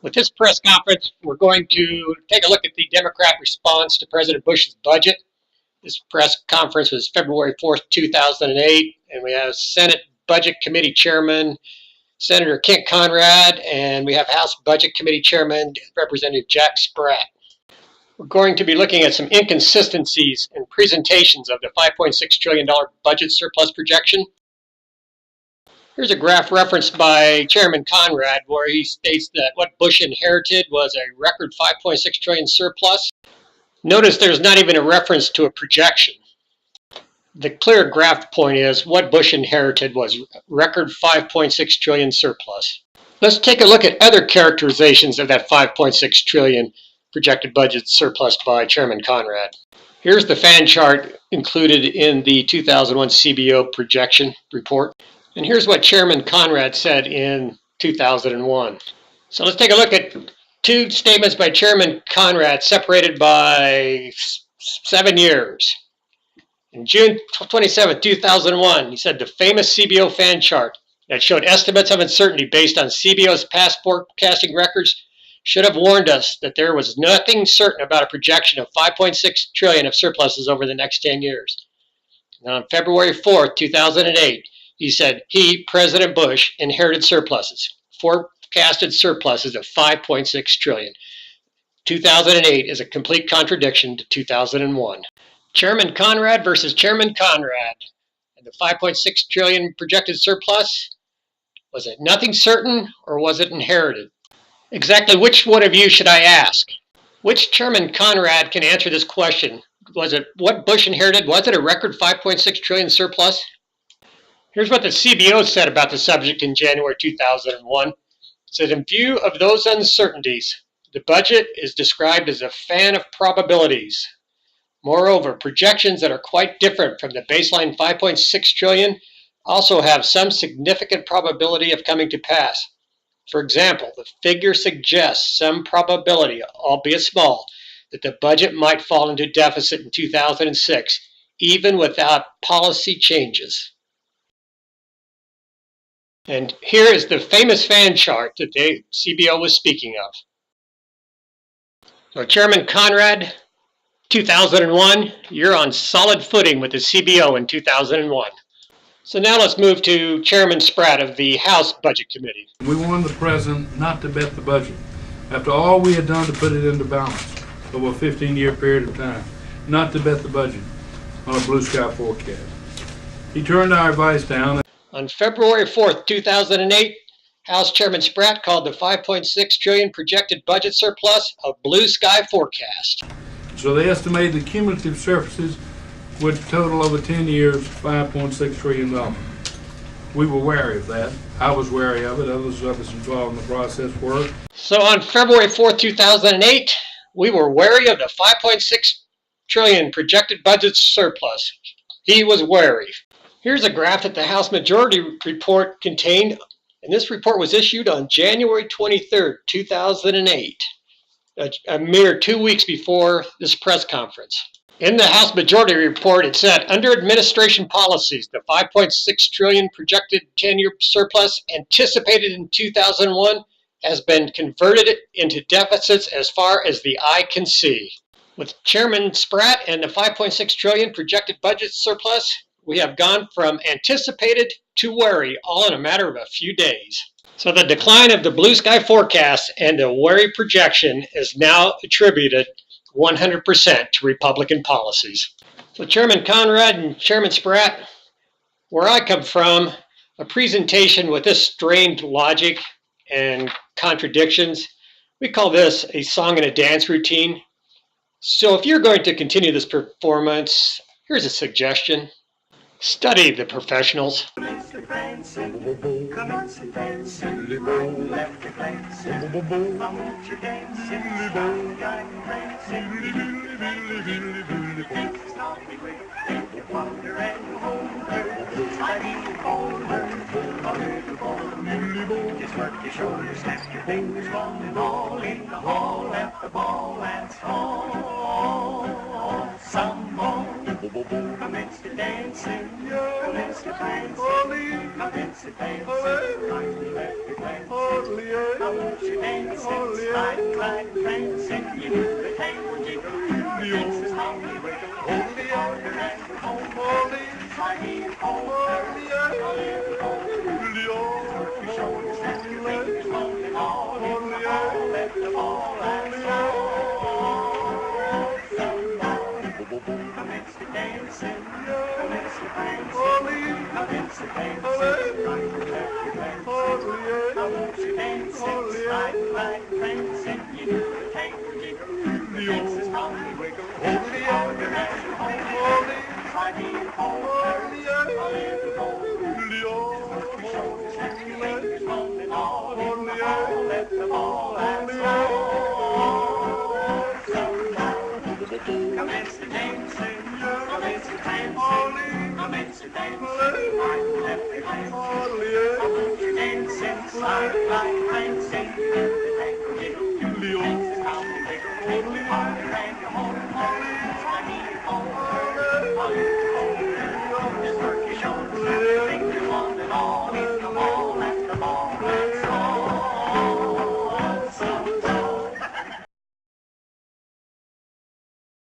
With this press conference, we're going to take a look at the Democrat response to President Bush's budget. This press conference was February 4th, 2008, and we have Senate Budget Committee Chairman Senator Kent Conrad, and we have House Budget Committee Chairman Representative Jack Spratt. We're going to be looking at some inconsistencies in presentations of the $5.6 trillion budget surplus projection. Here's a graph referenced by Chairman Conrad where he states that what Bush inherited was a record $5.6 trillion surplus. Notice there's not even a reference to a projection. The clear graph point is what Bush inherited was record $5.6 trillion surplus. Let's take a look at other characterizations of that $5.6 trillion projected budget surplus by Chairman Conrad. Here's the fan chart included in the 2001 CBO projection report. And here's what Chairman Conrad said in 2001. So let's take a look at two statements by Chairman Conrad separated by 7 years. In June 27, 2001, he said the famous CBO fan chart that showed estimates of uncertainty based on CBO's past forecasting records should have warned us that there was nothing certain about a projection of $5.6 trillion of surpluses over the next 10 years. And on February 4, 2008, he said President Bush, inherited surpluses, forecasted surpluses of $5.6 trillion. 2008 is a complete contradiction to 2001. Chairman Conrad versus Chairman Conrad. And the $5.6 trillion projected surplus, was it nothing certain or was it inherited? Exactly which one of you should I ask? Which Chairman Conrad can answer this question? Was it what Bush inherited? Was it a record $5.6 trillion surplus? Here's what the CBO said about the subject in January 2001. It said, in view of those uncertainties, the budget is described as a fan of probabilities. Moreover, projections that are quite different from the baseline $5.6 trillion also have some significant probability of coming to pass. For example, the figure suggests some probability, albeit small, that the budget might fall into deficit in 2006, even without policy changes. And here is the famous fan chart that the CBO was speaking of. So Chairman Conrad, 2001, you're on solid footing with the CBO in 2001. So now let's move to Chairman Spratt of the House Budget Committee. We wanted the president not to bet the budget. After all we had done to put it into balance over a 15-year period of time, not to bet the budget on a blue sky forecast. He turned our advice down. On February 4th, 2008, House Chairman Spratt called the $5.6 trillion projected budget surplus a blue sky forecast. So they estimated the cumulative surpluses would total over 10 years $5.6 trillion. We were wary of that. I was wary of it. Others of us involved in the process were. So on February 4th, 2008, we were wary of the $5.6 trillion projected budget surplus. He was wary. Here's a graph that the House Majority Report contained, and this report was issued on January 23rd, 2008, a mere 2 weeks before this press conference. In the House Majority Report, it said, under administration policies, the $5.6 trillion projected 10-year surplus anticipated in 2001 has been converted into deficits as far as the eye can see. With Chairman Spratt and the $5.6 trillion projected budget surplus, we have gone from anticipated to wary, all in a matter of a few days. So the decline of the blue sky forecast and the wary projection is now attributed 100% to Republican policies. So Chairman Conrad and Chairman Spratt, where I come from, a presentation with this strained logic and contradictions, we call this a song and a dance routine. So if you're going to continue this performance, here's a suggestion. Study the professionals. Just work your shoulders, snap your fingers, long and all in the hall at the ball, that's all. Some more. Commence to dancing, commence to prancing, commence to dancing, like the left glancing. I want you dancing, slide, glide, prancing. You do the tango jiggle, the dances holly wiggle, hold the order and home, slidey and home, work your shoulders, snap your fingers, long and all, in the ball, let the ball and commence to dancing, commence to prancing, commence to dancing, like the left glancing. I want you dancing, slide, glide, prancing. You do the tango jiggle, the dances holly wiggle, hold the order and home, slidey and home,